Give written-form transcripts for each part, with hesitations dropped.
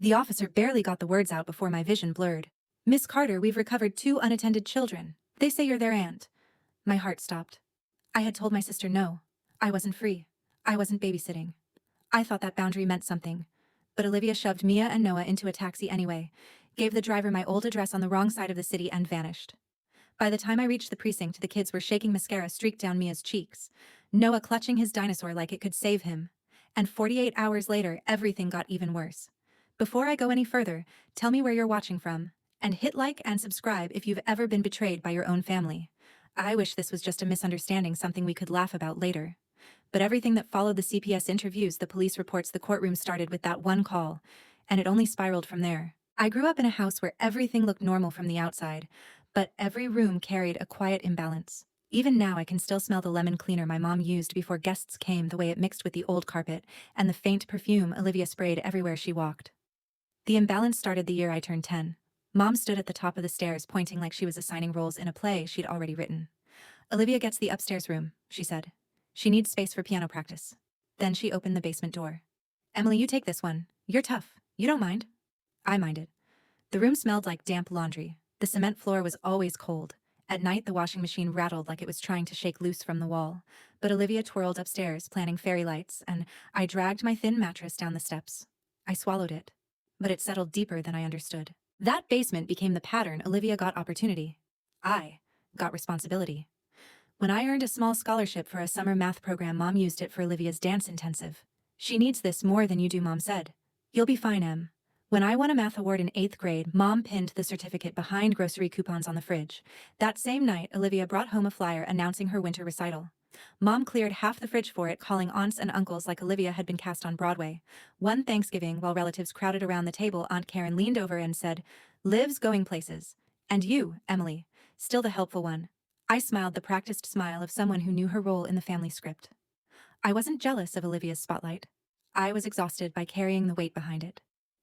The officer barely got the words out before my vision blurred. "Miss Carter, we've recovered 2 unattended children. They say you're their aunt." My heart stopped. I had told my sister no. I wasn't free. I wasn't babysitting. I thought that boundary meant something. But Olivia shoved Mia and Noah into a taxi anyway, gave the driver my old address on the wrong side of the city, and vanished. By the time I reached the precinct, the kids were shaking mascara streaked down Mia's cheeks, Noah clutching his dinosaur like it could save him. And 48 hours later, everything got even worse. Before I go any further, tell me where you're watching from, and hit like and subscribe if you've ever been betrayed by your own family. I wish this was just a misunderstanding, something we could laugh about later. But everything that followed, the CPS interviews, the police reports, the courtroom, started with that one call, and it only spiraled from there. I grew up in a house where everything looked normal from the outside, but every room carried a quiet imbalance. Even now I can still smell the lemon cleaner my mom used before guests came, the way it mixed with the old carpet, and the faint perfume Olivia sprayed everywhere she walked. The imbalance started the year I turned 10. Mom stood at the top of the stairs, pointing like she was assigning roles in a play she'd already written. "Olivia gets the upstairs room," she said. "She needs space for piano practice." Then she opened the basement door. "Emily, you take this one. You're tough. You don't mind." I minded. The room smelled like damp laundry. The cement floor was always cold. At night, the washing machine rattled like it was trying to shake loose from the wall. But Olivia twirled upstairs, planning fairy lights, and I dragged my thin mattress down the steps. I swallowed it. But it settled deeper than I understood. That basement became the pattern. Olivia got opportunity. I got responsibility. When I earned a small scholarship for a summer math program, Mom used it for Olivia's dance intensive. "She needs this more than you do," Mom said. "You'll be fine, Em." When I won a math award in 8th grade, Mom pinned the certificate behind grocery coupons on the fridge. That same night, Olivia brought home a flyer announcing her winter recital. Mom cleared half the fridge for it, calling aunts and uncles like Olivia had been cast on Broadway. One Thanksgiving, while relatives crowded around the table, Aunt Karen leaned over and said, "Liv's going places. And you, Emily, still the helpful one." I smiled, the practiced smile of someone who knew her role in the family script. I wasn't jealous of Olivia's spotlight. I was exhausted by carrying the weight behind it.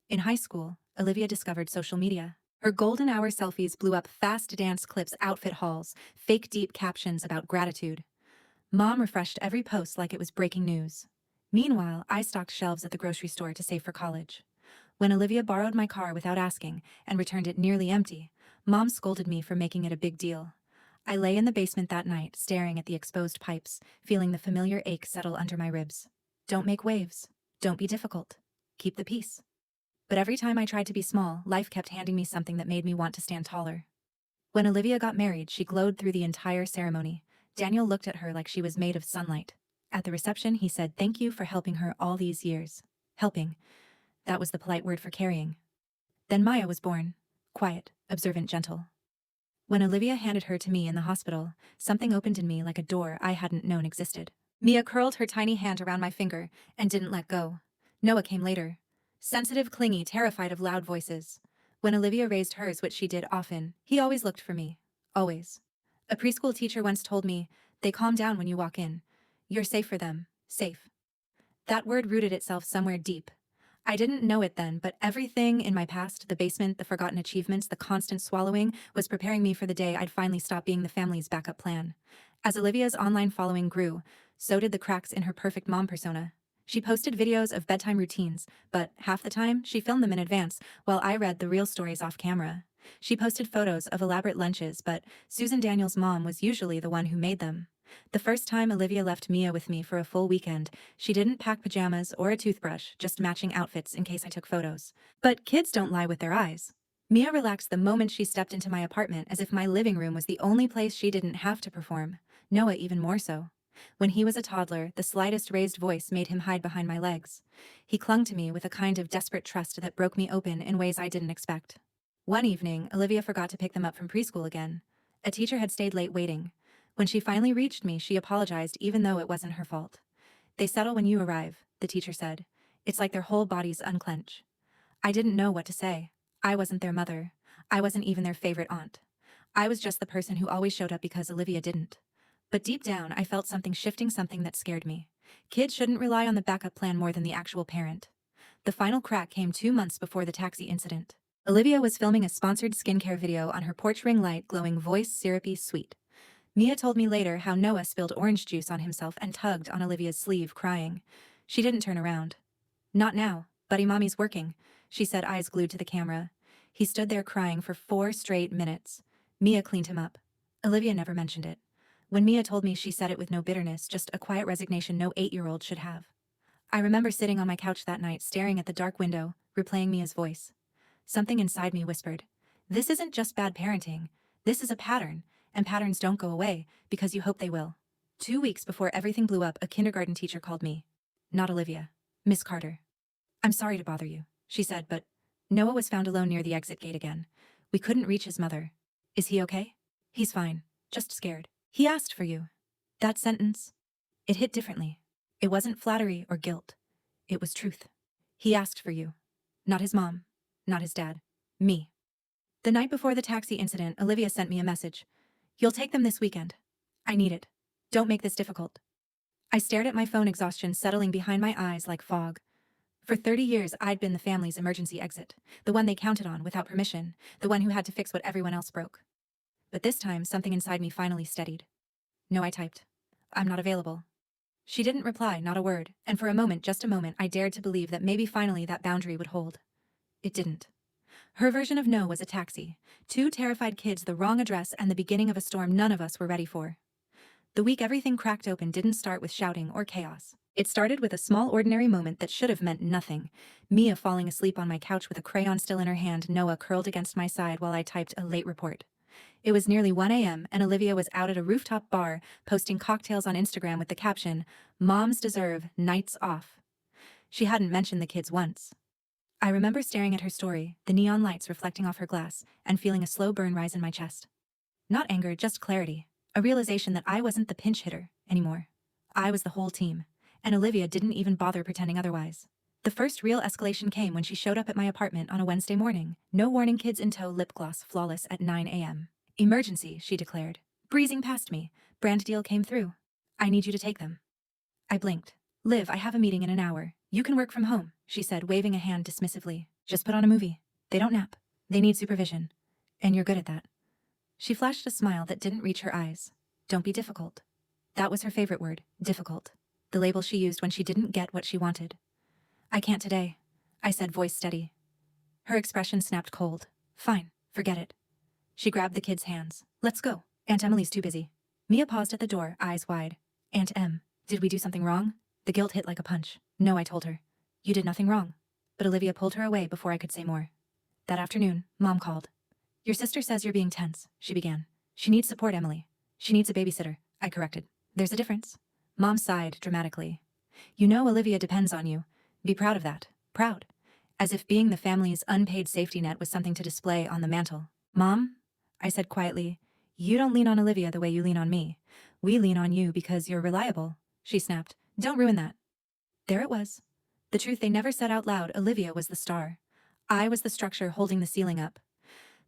In high school, Olivia discovered social media. Her golden hour selfies blew up, fast dance clips, outfit hauls, fake deep captions about gratitude. Mom refreshed every post like it was breaking news. Meanwhile, I stocked shelves at the grocery store to save for college. When Olivia borrowed my car without asking and returned it nearly empty, Mom scolded me for making it a big deal. I lay in the basement that night, staring at the exposed pipes, feeling the familiar ache settle under my ribs. Don't make waves. Don't be difficult. Keep the peace. But every time I tried to be small, life kept handing me something that made me want to stand taller. When Olivia got married, she glowed through the entire ceremony. Daniel looked at her like she was made of sunlight. At the reception, he said, "Thank you for helping her all these years." Helping. That was the polite word for carrying. Then Maya was born. Quiet, observant, gentle. When Olivia handed her to me in the hospital, something opened in me like a door I hadn't known existed. Mia curled her tiny hand around my finger and didn't let go. Noah came later. Sensitive, clingy, terrified of loud voices. When Olivia raised hers, which she did often, he always looked for me. Always. A preschool teacher once told me, "They calm down when you walk in. You're safe for them. Safe." That word rooted itself somewhere deep. I didn't know it then, but everything in my past, the basement, the forgotten achievements, the constant swallowing, was preparing me for the day I'd finally stop being the family's backup plan. As Olivia's online following grew, so did the cracks in her perfect mom persona. She posted videos of bedtime routines, but half the time, she filmed them in advance, while I read the real stories off camera. She posted photos of elaborate lunches, but Susan Daniel's mom was usually the one who made them. The first time Olivia left Mia with me for a full weekend, she didn't pack pajamas or a toothbrush, just matching outfits in case I took photos. But kids don't lie with their eyes. Mia relaxed the moment she stepped into my apartment, as if my living room was the only place she didn't have to perform. Noah even more so. When he was a toddler, the slightest raised voice made him hide behind my legs. He clung to me with a kind of desperate trust that broke me open in ways I didn't expect. One evening, Olivia forgot to pick them up from preschool again. A teacher had stayed late waiting. When she finally reached me, she apologized even though it wasn't her fault. "They settle when you arrive," the teacher said. "It's like their whole bodies unclench." I didn't know what to say. I wasn't their mother. I wasn't even their favorite aunt. I was just the person who always showed up because Olivia didn't. But deep down, I felt something shifting, something that scared me. Kids shouldn't rely on the backup plan more than the actual parent. The final crack came 2 months before the taxi incident. Olivia was filming a sponsored skincare video on her porch, ring light, glowing voice, syrupy, sweet. Mia told me later how Noah spilled orange juice on himself and tugged on Olivia's sleeve, crying. She didn't turn around. "Not now, buddy, mommy's working." she said, eyes glued to the camera. He stood there crying for 4 straight minutes. Mia cleaned him up. Olivia never mentioned it. When Mia told me, she said it with no bitterness, just a quiet resignation no 8-year-old should have. I remember sitting on my couch that night, staring at the dark window, replaying Mia's voice. Something inside me whispered, "This isn't just bad parenting. This is a pattern, and patterns don't go away because you hope they will." 2 weeks before everything blew up, a kindergarten teacher called me. Not Olivia. Miss Carter. "I'm sorry to bother you," she said, but Noah was found alone near the exit gate again. We couldn't reach his mother. "Is he okay?" "He's fine. Just scared. He asked for you." That sentence, it hit differently. It wasn't flattery or guilt. It was truth. He asked for you. Not his mom. Not his dad. Me. The night before the taxi incident, Olivia sent me a message. "You'll take them this weekend. I need it. Don't make this difficult." I stared at my phone, exhaustion settling behind my eyes like fog. For 30 years, I'd been the family's emergency exit, the one they counted on without permission, the one who had to fix what everyone else broke. But this time, something inside me finally steadied. "No," I typed. "I'm not available." She didn't reply, not a word, and for a moment, just a moment, I dared to believe that maybe finally that boundary would hold. It didn't. Her version of no was a taxi, 2 terrified kids, the wrong address, and the beginning of a storm none of us were ready for. The week everything cracked open didn't start with shouting or chaos. It started with a small, ordinary moment that should have meant nothing. Mia falling asleep on my couch with a crayon still in her hand, Noah curled against my side while I typed a late report. It was nearly 1 a.m. and Olivia was out at a rooftop bar, posting cocktails on Instagram with the caption, "Moms deserve nights off." She hadn't mentioned the kids once. I remember staring at her story, the neon lights reflecting off her glass, and feeling a slow burn rise in my chest. Not anger, just clarity. A realization that I wasn't the pinch hitter anymore. I was the whole team, and Olivia didn't even bother pretending otherwise. The first real escalation came when she showed up at my apartment on a Wednesday morning, no warning, kids in tow, lip gloss flawless, at 9 a.m. "Emergency," she declared. Breezing past me, "Brand deal came through. I need you to take them." I blinked. "Liv, I have a meeting in an hour. You can work from home," she said, waving a hand dismissively. "Just put on a movie. They don't nap. They need supervision. And you're good at that." She flashed a smile that didn't reach her eyes. "Don't be difficult." That was her favorite word, difficult. The label she used when she didn't get what she wanted. "I can't today," I said, voice steady. Her expression snapped cold. "Fine, forget it." She grabbed the kids' hands. "Let's go. Aunt Emily's too busy." Mia paused at the door, eyes wide. "Aunt Em, did we do something wrong?" The guilt hit like a punch. "No," I told her. "You did nothing wrong." But Olivia pulled her away before I could say more. That afternoon, Mom called. "Your sister says you're being tense," she began. "She needs support, Emily. She needs a babysitter," I corrected. "There's a difference." Mom sighed dramatically. "You know Olivia depends on you. Be proud of that. Proud." As if being the family's unpaid safety net was something to display on the mantle. "Mom," I said quietly, "you don't lean on Olivia the way you lean on me. We lean on you because you're reliable," she snapped. "Don't ruin that." There it was. The truth they never said out loud. Olivia was the star. I was the structure holding the ceiling up.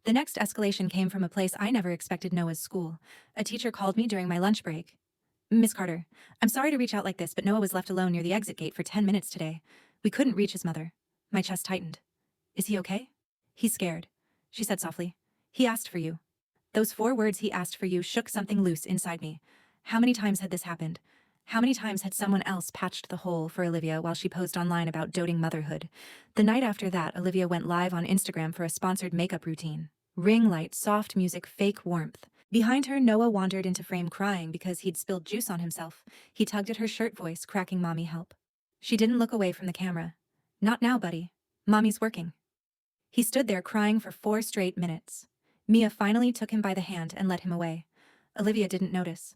The next escalation came from a place I never expected, Noah's school. A teacher called me during my lunch break. "Miss Carter, I'm sorry to reach out like this, but Noah was left alone near the exit gate for 10 minutes today. We couldn't reach his mother." My chest tightened. "Is he okay?" "He's scared," she said softly. "He asked for you." Those 4 words, "he asked for you," shook something loose inside me. How many times had this happened? How many times had someone else patched the hole for Olivia while she posed online about doting motherhood? The night after that, Olivia went live on Instagram for a sponsored makeup routine. Ring light, soft music, fake warmth. Behind her, Noah wandered into frame crying because he'd spilled juice on himself. He tugged at her shirt, voice cracking, "Mommy, help." She didn't look away from the camera. "Not now, buddy. Mommy's working." He stood there crying for 4 straight minutes. Mia finally took him by the hand and led him away. Olivia didn't notice.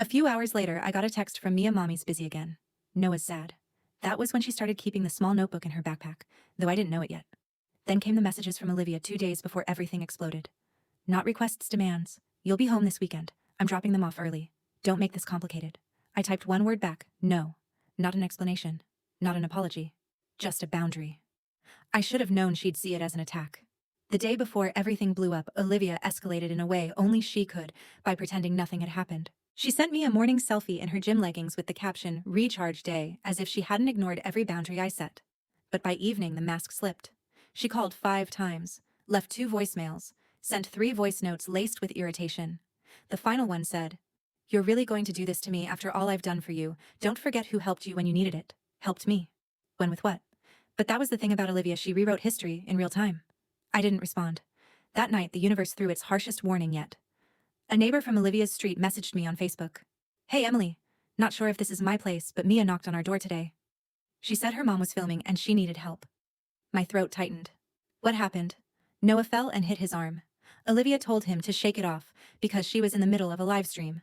A few hours later, I got a text from Mia, "Mommy's busy again. Noah's sad." That was when she started keeping the small notebook in her backpack, though I didn't know it yet. Then came the messages from Olivia 2 days before everything exploded. "Not requests, demands. You'll be home this weekend. I'm dropping them off early. Don't make this complicated." I typed one word back, "No." Not an explanation. Not an apology. Just a boundary. I should have known she'd see it as an attack. The day before everything blew up, Olivia escalated in a way only she could, by pretending nothing had happened. She sent me a morning selfie in her gym leggings with the caption, "Recharge day," as if she hadn't ignored every boundary I set. But by evening, the mask slipped. She called 5 times, left 2 voicemails, sent 3 voice notes laced with irritation. The final one said, "You're really going to do this to me after all I've done for you? Don't forget who helped you when you needed it. Helped me." When with what? But that was the thing about Olivia, she rewrote history in real time. I didn't respond. That night, the universe threw its harshest warning yet. A neighbor from Olivia's street messaged me on Facebook. "Hey Emily, not sure if this is my place, but Mia knocked on our door today. She said her mom was filming and she needed help." My throat tightened. What happened? Noah fell and hit his arm. Olivia told him to shake it off because she was in the middle of a live stream.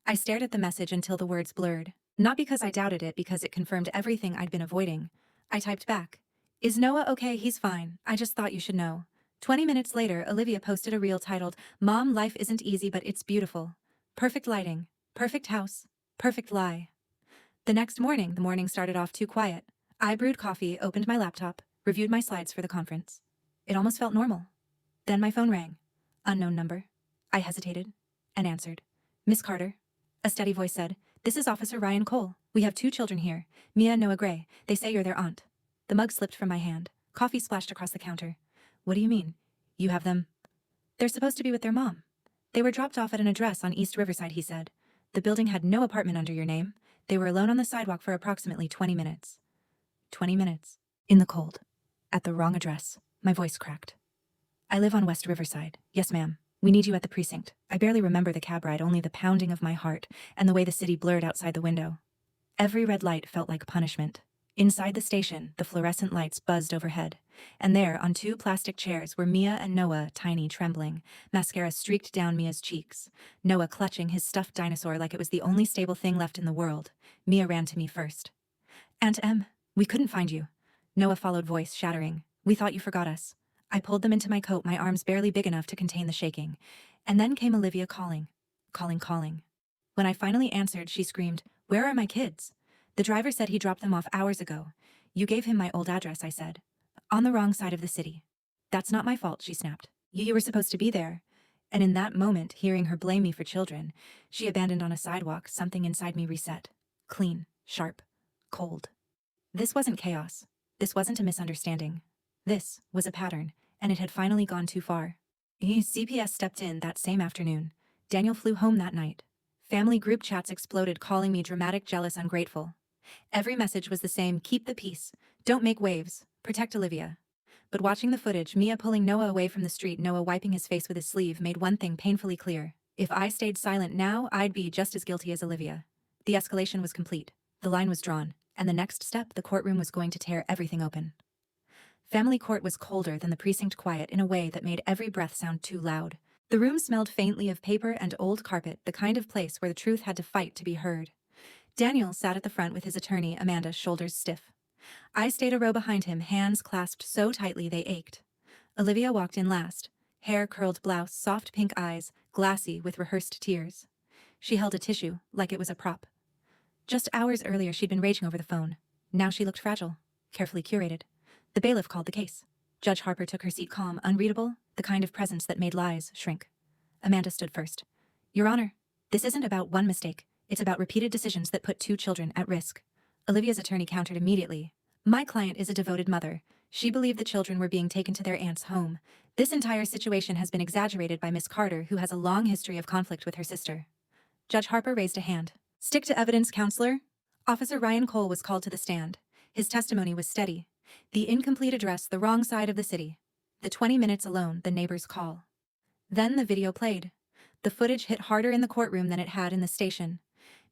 I stared at the message until the words blurred. Not because I doubted it, because it confirmed everything I'd been avoiding. I typed back. "Is Noah okay? He's fine. I just thought you should know." 20 minutes later, Olivia posted a reel titled, "Mom, life isn't easy but it's beautiful. Perfect lighting, perfect house, perfect lie." The next morning, the morning started off too quiet. I brewed coffee, opened my laptop, reviewed my slides for the conference. It almost felt normal. Then my phone rang. Unknown number. I hesitated and answered. "Miss Carter." A steady voice said, "This is Officer Ryan Cole. We have 2 children here, Mia and Noah Gray. They say you're their aunt." The mug slipped from my hand. Coffee splashed across the counter. "What do you mean? You have them?" "They're supposed to be with their mom. They were dropped off at an address on East Riverside," he said. "The building had no apartment under your name. They were alone on the sidewalk for approximately 20 minutes. 20 minutes. In the cold. At the wrong address." My voice cracked. "I live on West Riverside. Yes, ma'am. We need you at the precinct." I barely remember the cab ride, only the pounding of my heart and the way the city blurred outside the window. Every red light felt like punishment. Inside the station, the fluorescent lights buzzed overhead. And there, on 2 plastic chairs, were Mia and Noah, tiny, trembling. Mascara streaked down Mia's cheeks. Noah clutching his stuffed dinosaur like it was the only stable thing left in the world. Mia ran to me first. "Aunt Em, we couldn't find you." Noah followed, voice shattering. "We thought you forgot us." I pulled them into my coat, my arms barely big enough to contain the shaking. And then came Olivia calling. Calling. When I finally answered, she screamed, "Where are my kids?" "The driver said he dropped them off hours ago." "You gave him my old address," I said. "On the wrong side of the city." "That's not my fault," she snapped. You were supposed to be there." And in that moment, hearing her blame me for children, she abandoned on a sidewalk, something inside me reset. Clean, sharp, cold. This wasn't chaos. This wasn't a misunderstanding. This was a pattern, and it had finally gone too far. CPS stepped in that same afternoon. Daniel flew home that night. Family group chats exploded, calling me dramatic, jealous, ungrateful. Every message was the same: keep the peace, don't make waves, protect Olivia. But watching the footage, Mia pulling Noah away from the street, Noah wiping his face with his sleeve, made one thing painfully clear. If I stayed silent now, I'd be just as guilty as Olivia. The escalation was complete. The line was drawn, and the next step, the courtroom was going to tear everything open. Family court was colder than the precinct, quiet in a way that made every breath sound too loud. The room smelled faintly of paper and old carpet, the kind of place where the truth had to fight to be heard. Daniel sat at the front with his attorney, Amanda, shoulders stiff. I stayed a row behind him, hands clasped so tightly they ached. Olivia walked in last, hair curled, blouse, soft pink eyes, glassy with rehearsed tears. She held a tissue, like it was a prop. Just hours earlier she'd been raging over the phone. Now she looked fragile, carefully curated. The bailiff called the case. Judge Harper took her seat, calm, unreadable, the kind of presence that made lies shrink. Amanda stood first. "Your Honor, this isn't about one mistake. It's about repeated decisions that put 2 children at risk." Olivia's attorney countered immediately. "My client is a devoted mother. She believed the children were being taken to their aunt's home. This entire situation has been exaggerated by Miss Carter, who has a long history of conflict with her sister." Judge Harper raised a hand. "Stick to evidence, counselor." Officer Ryan Cole was called to the stand. His testimony was steady. The incomplete address, the wrong side of the city. The 20 minutes alone, the neighbor's call. Then the video played. The footage hit harder in the courtroom than it had in the station.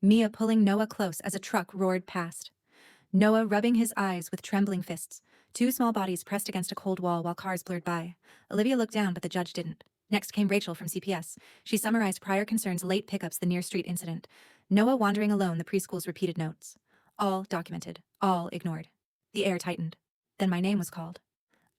Mia pulling Noah close as a truck roared past. Noah rubbing his eyes with trembling fists. 2 small bodies pressed against a cold wall while cars blurred by. Olivia looked down, but the judge didn't. Next came Rachel from CPS. She summarized prior concerns, late pickups, the near-street incident. Noah wandering alone, the preschool's repeated notes. All documented, all ignored. The air tightened. Then my name was called.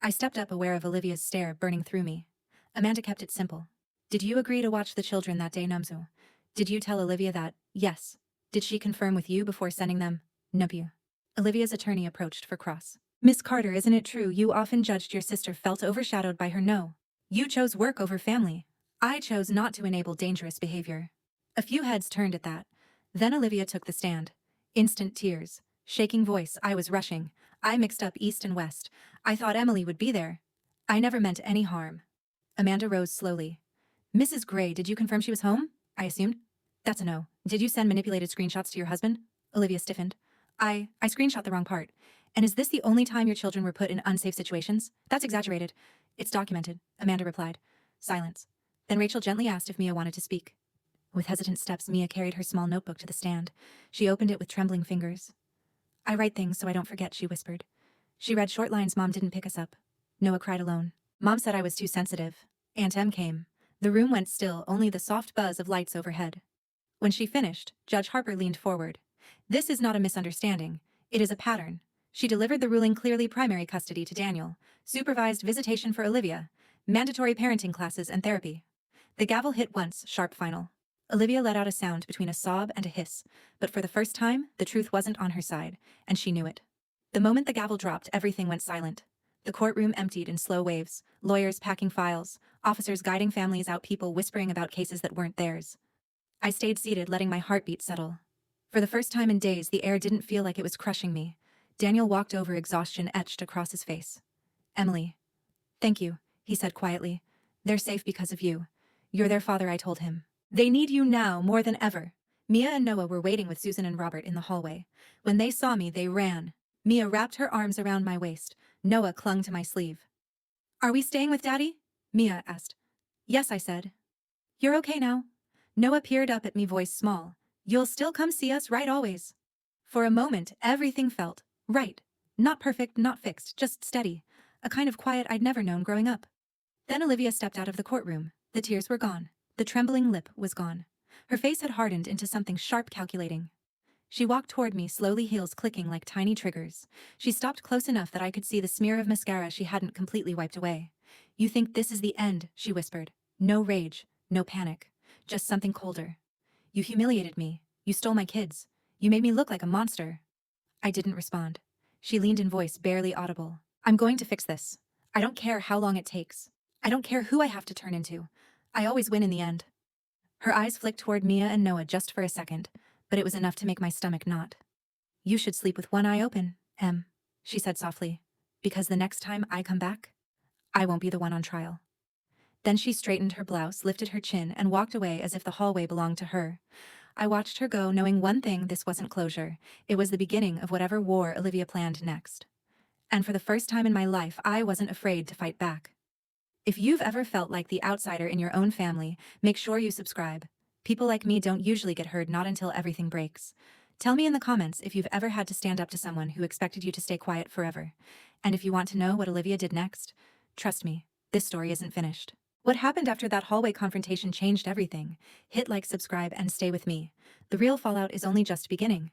I stepped up, aware of Olivia's stare burning through me. Amanda kept it simple. "Did you agree to watch the children that day, Numzu? Did you tell Olivia that?" "Yes." "Did she confirm with you before sending them?" "Nope." Olivia's attorney approached for cross. "Miss Carter, isn't it true you often judged your sister, felt overshadowed by her? No. You chose work over family. I chose not to enable dangerous behavior." A few heads turned at that. Then Olivia took the stand. Instant tears. Shaking voice. "I was rushing. I mixed up East and West. I thought Emily would be there. I never meant any harm." Amanda rose slowly. "Mrs. Gray, did you confirm she was home?" I assumed. "That's a no. Did you send manipulated screenshots to your husband?" Olivia stiffened. I screenshot the wrong part. And is this the only time your children were put in unsafe situations? That's exaggerated. It's documented, Amanda replied. Silence. Then Rachel gently asked if Mia wanted to speak. With hesitant steps, Mia carried her small notebook to the stand. She opened it with trembling fingers. I write things so I don't forget, she whispered. She read short lines. Mom didn't pick us up. Noah cried alone. Mom said I was too sensitive. Aunt Em came. The room went still, only the soft buzz of lights overhead. When she finished, Judge Harper leaned forward. This is not a misunderstanding. It is a pattern. She delivered the ruling clearly: primary custody to Daniel, supervised visitation for Olivia, mandatory parenting classes and therapy. The gavel hit once, sharp, final. Olivia let out a sound between a sob and a hiss, but for the first time, the truth wasn't on her side, and she knew it. The moment the gavel dropped, everything went silent. The courtroom emptied in slow waves, lawyers packing files, officers guiding families out, people whispering about cases that weren't theirs. I stayed seated, letting my heartbeat settle. For the first time in days, the air didn't feel like it was crushing me. Daniel walked over, exhaustion etched across his face. Emily. Thank you, he said quietly. They're safe because of you. You're their father, I told him. They need you now more than ever. Mia and Noah were waiting with Susan and Robert in the hallway. When they saw me, they ran. Mia wrapped her arms around my waist. Noah clung to my sleeve. Are we staying with Daddy? Mia asked. Yes, I said. You're okay now? Noah peered up at me, voice small. You'll still come see us, right, always? For a moment, everything felt right. Not perfect, not fixed, just steady. A kind of quiet I'd never known growing up. Then Olivia stepped out of the courtroom. The tears were gone. The trembling lip was gone. Her face had hardened into something sharp, calculating. She walked toward me, slowly, heels clicking like tiny triggers. She stopped close enough that I could see the smear of mascara she hadn't completely wiped away. You think this is the end, she whispered. No rage, no panic. Just something colder. You humiliated me. You stole my kids. You made me look like a monster. I didn't respond. She leaned in, voice barely audible. I'm going to fix this. I don't care how long it takes. I don't care who I have to turn into. I always win in the end. Her eyes flicked toward Mia and Noah just for a second, but it was enough to make my stomach knot. You should sleep with one eye open, Em, she said softly, because the next time I come back, I won't be the one on trial. Then she straightened her blouse, lifted her chin, and walked away as if the hallway belonged to her. I watched her go, knowing one thing: this wasn't closure. It was the beginning of whatever war Olivia planned next. And for the first time in my life, I wasn't afraid to fight back. If you've ever felt like the outsider in your own family, make sure you subscribe. People like me don't usually get heard, not until everything breaks. Tell me in the comments if you've ever had to stand up to someone who expected you to stay quiet forever. And if you want to know what Olivia did next, trust me, this story isn't finished. What happened after that hallway confrontation changed everything. Hit like, subscribe, and stay with me. The real fallout is only just beginning.